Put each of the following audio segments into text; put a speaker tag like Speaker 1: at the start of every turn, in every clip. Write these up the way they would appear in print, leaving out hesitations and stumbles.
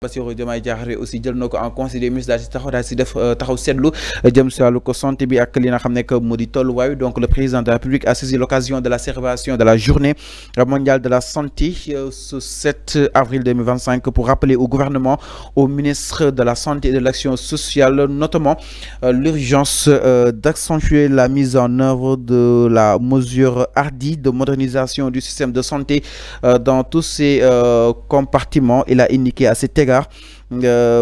Speaker 1: Bassirou Diomaye Diakhar aussi jël na ko en conseil des ministres daal si def taxaw seetlu jëm si wàllu ko santé bi ak li nga xam ne que moo di tolluwaayu. Donc le président de la République a saisi l'occasion de la célébration de la journée mondiale de la santé ce 7 avril 2025 pour rappeler au gouvernement, au ministre de la Santé et de l'Action sociale, notamment l'urgence d'accentuer la mise en œuvre de la mesure hardie de modernisation du système de santé dans tous ses compartiments. Il a indiqué à cet égard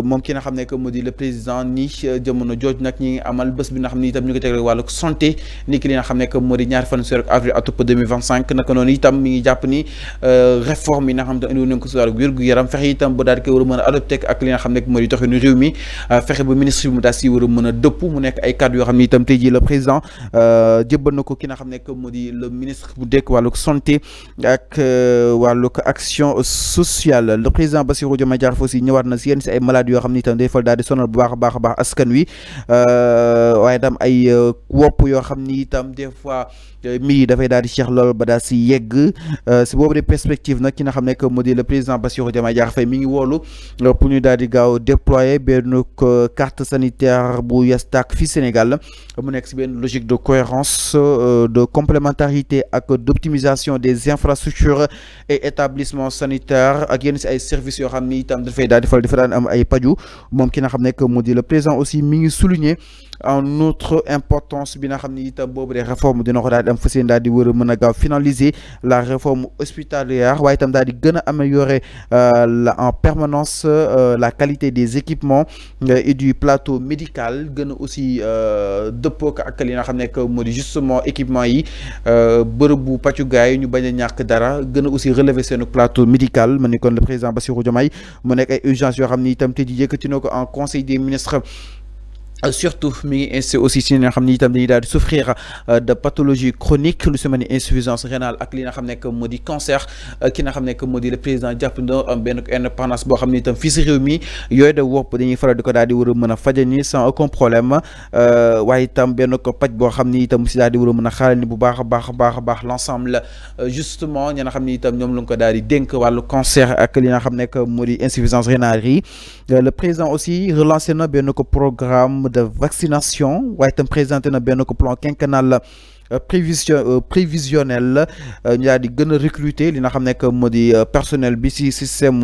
Speaker 1: moom ki nga xam ne que moo di le président ni jamono jooj nag ñi ngi amal bés bi nga xam ne itam ñu ngi tegle wàllu santé ni ki li nga xam ne que moo di ñaari fan si avril atub 2025 naka noonu itam mi ngi jàpp ni réforme yi nga xam ne indi nañ ko si wàllu wér-gu-yaram fexe itam ba daal di koy war a mën a adopté ak li nga xam ne que moo di doxinu réew mi fexe ba ministre bi mu daal si war a mën a dëpp mu nekk ay cadres yoo xam ne itam tey jii le président jébbal na ko ki nga xam ne que moo di le ministre bu dekk wàllu santé ak wàllu action sociale. Le président Bassirou Diomaye Diakhar aussi ñëwaat na si si ay maladies yoo xam ni itam day fal daal di sonal bu baax a baax askan wi waaye itam ay wopp yoo xam ni itam des fois mi dafay daal di cheikh lool ba daal si yegg si boobu de perspective nag ki nga xam ne que moo di le président Bassirou Diomaye Diakhar Faye mi ngi woolu pour ñu daal di gaaw déployer benn carte sanitaire bu yes tàkk fii Sénégal mu nekk si benn logique de cohérence de complémentarité ak d'optimisation des infrastructures et établissements sanitaires ak yenn si ay services yoo xam ni itam dafay daal di fal di fa daan am ay paju moom ki nga xam ne que moo di le président aussi mi ngi souligner en outre importance bi nga xam ni itam boobu de réforme dina ko daal di am fas yéene daal di war a mën a gaaw finaliser la réforme hospitalière waaye itam daal di gën a améliorer en permanence la qualité des équipements et du plateau médical gën a aussi dëppoo ak li nga xam ne que moo di justement équipement yi bërëbu pàccugaay yi ñu bañ a ñàkk dara gën a aussi relever seen plateau médical ma ni kon le président Bassirou Diomaye mu nekk ay urgence yoo xam ni itam te di yëkkati na ko en conseil des ministres. Surtout mi ngi insisté aussi si nga xam ni itam dañuy daal di souffrir de pathologie chronique lu si mel ni insuffisance rénale ak li nga xam ne que moo di cancer ki nga xam ne que moo di le président jàpp na am benn indépendance boo xam ni itam fii si réew mi yooyu de wopp dañuy faral di ko daal di war a mën a fajani sans aucun problème waaye itam benn ko paj boo xam ni itam si daal di war a mën a xaaral ni bu baax a baax l'ensemble justement ñi nga xam ni itam ñoom la ko daal di dénk wàllu cancer ak li nga xam ne que moo di insuffisance rénale yi le président aussi relancé na benn ko programme de vaccination waaye itam présenté na benn ko plan quinquennal prévisionnel ñu daal di gën a recruter li nga xam ne que moo di personnel bi si système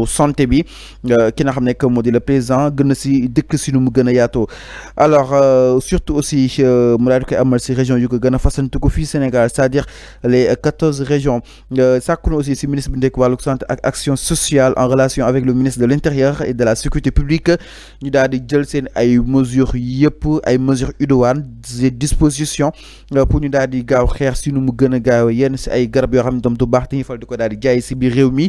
Speaker 1: santé bi ki nga xam ne que moo di le président gën a si dëkk si nu mu gën a yaatoo. Alors surtout aussi mu daal di koy amal si région yu ko gën a fasantu ko fii Sénégal c'est-à-dire les 14 régions sàkku na aussi si ministre bi nekk wàllu santé ak action sociale en relation avec le ministre de l'intérieur et de la sécurité publique ñu daal di jël seen ay mesures yëpp ay mesures idoines des dispositions pour ñu daal di gaaw xeex si nu mu gën a gaaw yenn si ay garab yoo xam ne tam du baax te ñu fal di ko daal di jaay si biir réew mi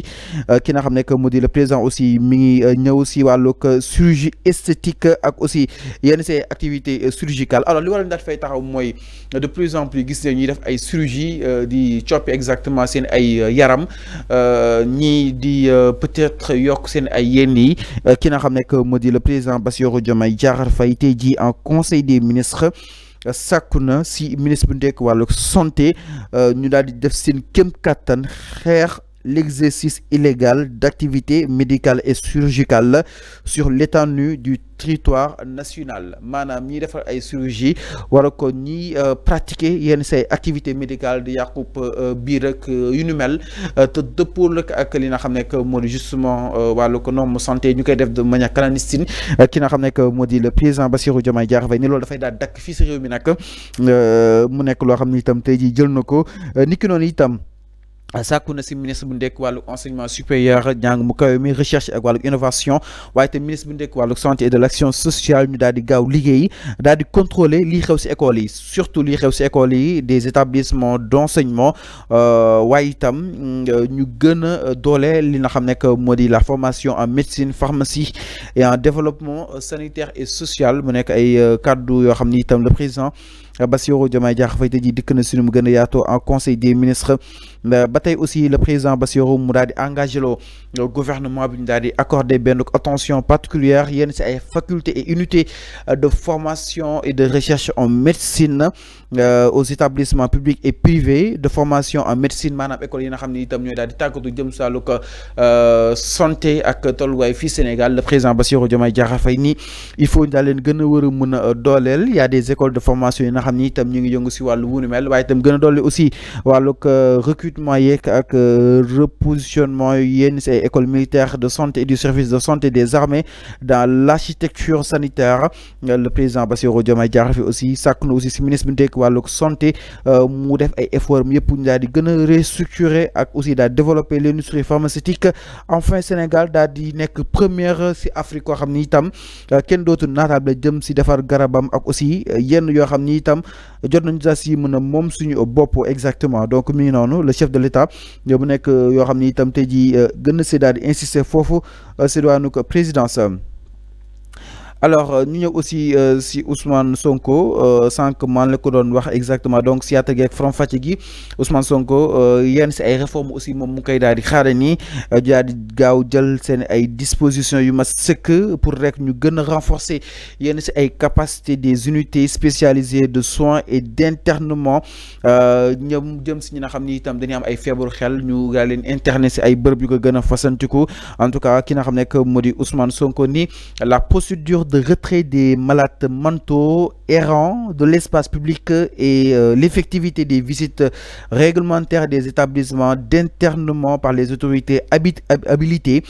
Speaker 1: ki nga xam ne que mu di le président aussi mi ngi ñëw si wàllug chirurgie esthétique ak aussi yenn si activités chirurgicales. Alors li war a daal fay taxaw mooy de plus en plus gis nañ ñuy def ay chirurgie di coppi exactement seen ay yaram ñii di peut-être yokk seen ay yenn yi ki nga xam ne que mu di le président Bassirou Diomaye Diakhar Faye tey jii en conseil des ministres. sàkku na si ministre bu nekk wàllu santé ñu daal di def seen kéem kattan xeex l'exercice illégal d'activités médicales et chirurgicales sur l'étendue du territoire national maanaam ñiy defar ay chirurgie wala ko ñiy pratiquer yenn say activités médicales di yàqub biir ak yu nu mel te dëppoo ak li nga xam ne que moo di justement wàllu ko norme santé ñu koy def de manière clandestine ki nga xam ne que moo di le président Bassirou Diomaye Diakhar Faye ni loolu dafay daal dakk fii si réew mi nag mu nekk loo xam ne itam tey jii jël na ko niki noonu itam. sàkku na si ministre bu ndekk wàllu enseignement supérieur njàng mu kawe mi recherche ak wàllu innovation waaye te ministre bu ndekk wàllu santé et de l'action sociale ñu daal di gaaw liggéey daal di contrôler lii xew si école yi surtout lii xew si école yi des établissements d'enseignement waaye itam ñu gën a doole li nga xam ne que moo di la formation en médecine pharmacie et en développement sanitaire et social mu nekk ay kaddu yoo xam ni itam le président Bassirou Diomaye Diakhar Faye tey jii dikk na si nu mu gën a yaatoo en conseil des ministres ba tey aussi le président Bassirou mu daal di engagé loo gouvernement bi ñu daal di accordé benn attention particulière yenn si ay facultés et unités de formation et de recherche en médecine aux établissements publics et privés de formation en médecine maanaam école yi nga xam ne itam ñooy daal di tàggatu jëm si wàllu santé ak tolluwaay fii Sénégal le président Bassirou Diomaye Diakhar Faye nii il faut daal leen gën a war a mën a dooleel y a des écoles de formation yi nga xam ni itam ñu ngi yëngu si wàllu wunu mel waaye itam gën a dolli aussi wàllug recrutement yeeg ak repositionnement yenn si ay écoles militaires de santé et du service de santé des armées dans l'architecture sanitaire le président Bassirou Diomaye Diakhar Faye aussi sàkk na aussi si ministre bi nekk wàllug santé mu def ay efforts yëpp ñu daal di gën a restructurer ak aussi daal développer l'industrie pharmaceutique enfin Sénégal daal di nekk première si Afrique koo xam ni itam kenn dootu naataable jëm si defar garabam ak aussi yenn yoo xam ni itam jot nañu daal si mën a moom suñu bopp exactement donc mi ngi noonu le chef de l'État bu nekk yoo xam ni itam tey jii gën a si daal di insister foofu si doonu ko présidence. Alors ñu ñëw aussi si Ousmane Sonko sànq man la ko doon wax exactement donc si yaata geeg from fàcce gi Ousmane Sonko yenn si ay réformes aussi moom mu koy daal di xaare nii daal di gaaw jël seen ay dispositions yu ma sëkk pour rek ñu gën a renforcer yenn si ay capacités des unités spécialisées de soins et d'internement ñoom jëm si ñi nga xam ni itam dañuy am ay feebaru xel ñu daal leen interner si ay bërëb yu ko gën a fasantiku en tout cas ki nga xam ne que moo di Ousmane Sonko ni la procédure de retrait des malades mentaux errants de l'espace public et l'effectivité des visites réglementaires des établissements d'internement par les autorités habilitées.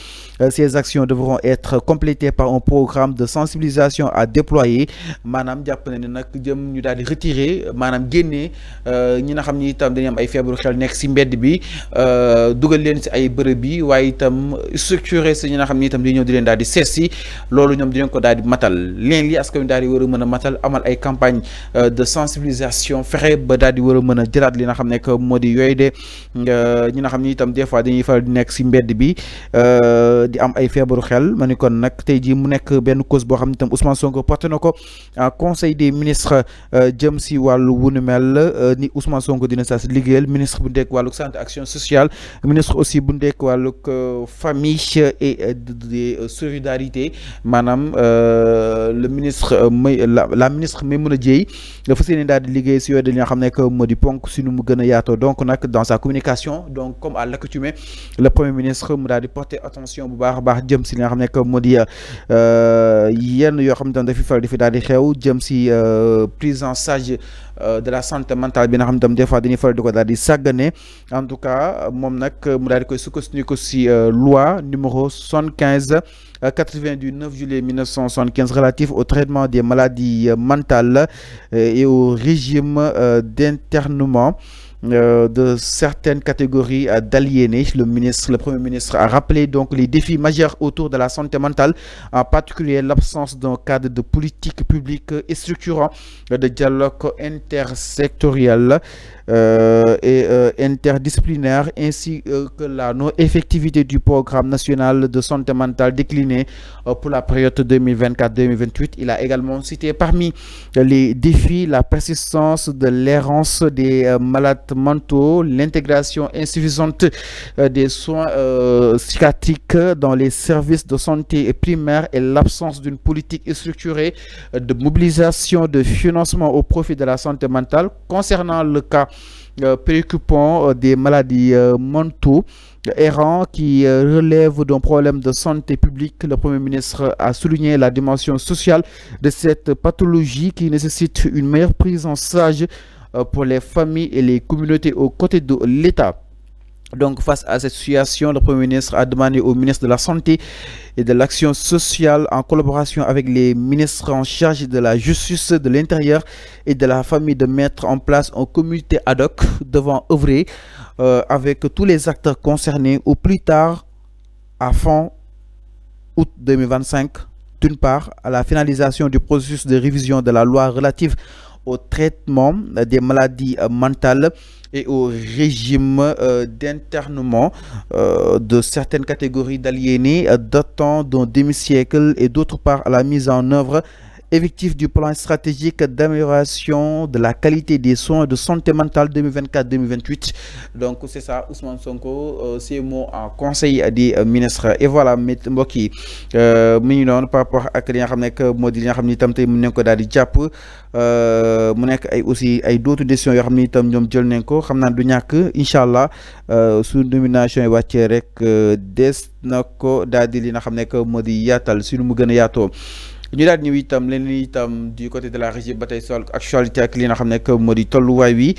Speaker 1: Ces actions devront être complétées par un programme de sensibilisation à déployer maanaam jàpp na ne nag jëm ñu daal di retirer maanaam génnee ñi nga xam ni itam dañuy am ay feebaru xel nekk si mbedd bi dugal leen si ay bërëb bi waaye itam structuré si ñi nga xam ni itam di ñëw di leen daal di seet si loolu ñoom dinañ ko daal di matal leen li askan wi daal di war a mën a matal amal ay campagne de sensibilisation fexe ba daal di war a mën a jëlaat li nga xam ne que moo di yooyu de ñi nga xam ni itam des fois dañuy faral di nekk si mbedd bi di am ay feebaru xel ma ni kon nag tey jii mu nekk benn cause boo xam ne itam Ousmane Sonko porté na ko en conseil des ministres jëm si wàllu wunu mel ni Ousmane Sonko dina saa si liggéeyal ministre bu nekk wàllu santé action sociale ministre aussi bu nekk wàllu famille et de solidarité maanaam le ministre la ministre Maïmouna Dièye dafa seen daal di liggéey si yooyu dañoo xam ne que moo di ponk si nu mu gën a yaatoo donc nag dans sa communication donc comme à l'accoutumée le premier ministre mu daal di porter attention bu baax a baax jëm si li nga xam ne que moo di yenn yoo xam ne dafi faral di fi daal di xew jëm si prise en charge de la santé mentale bi nga xam ne tam des fois dañuy faral di ko daal di sàggane en tout cas moom nag mu daal di koy sukkandiku si loi numéro 75 80 du 9 juillet 1975 relatif au traitement des maladies mentales et au régime d'internement de certaines catégories d'aliénés. Le Premier ministre a rappelé donc les défis majeurs autour de la santé mentale, en particulier l'absence d'un cadre de politique publique et structurant de dialogue intersectoriel et interdisciplinaire, ainsi que la non-effectivité du programme national de santé mentale décliné pour la période 2024-2028. Il a également cité parmi les défis la persistance de l'errance des malades mentaux, l'intégration insuffisante des soins psychiatriques dans les services de santé primaires et l'absence d'une politique structurée de mobilisation de financement au profit de la santé mentale. Concernant le cas préoccupant des maladies mentaux errants qui relèvent d'un problème de santé publique, le Premier ministre a souligné la dimension sociale de cette pathologie qui nécessite une meilleure prise en charge pour les familles et les communautés aux côtés de l'État. Donc, face à cette situation, le Premier ministre a demandé au ministre de la Santé et de l'Action sociale, en collaboration avec les ministres en charge de la Justice, de l'Intérieur et de la Famille, de mettre en place un comité ad hoc devant œuvrer avec tous les acteurs concernés au plus tard à fin août 2025, d'une part, à la finalisation du processus de révision de la loi relative au traitement des maladies mentales et au régime d'internement de certaines catégories d'aliénés datant d'un demi-siècle, et d'autre part à la mise en œuvre effectif du plan stratégique d'amélioration de la qualité des soins de santé mentale 2024-2028. Donc c'est ça, Ousmane Sonko, c'est mot en conseil des ministres. Et voilà, mbokk yi mi ngi noonu par rapport ak li nga xam ne moo di li nga xam ne itam tey mu nekk ko daal di jàpp mu nekk ay aussi ay d'autres décisions yoo xam ne itam ñoom jël nañ ko xam naa du ñàkk incha allah su nomination yi wàccee rek des na ko daal di li nga xam ne moo di yaatal si nu mu gën a yaatoo. ñu daal ñëw itam leen itam du côté de la régie ba tey sol actualité ak li nga xam ne moo di tolluwaay wi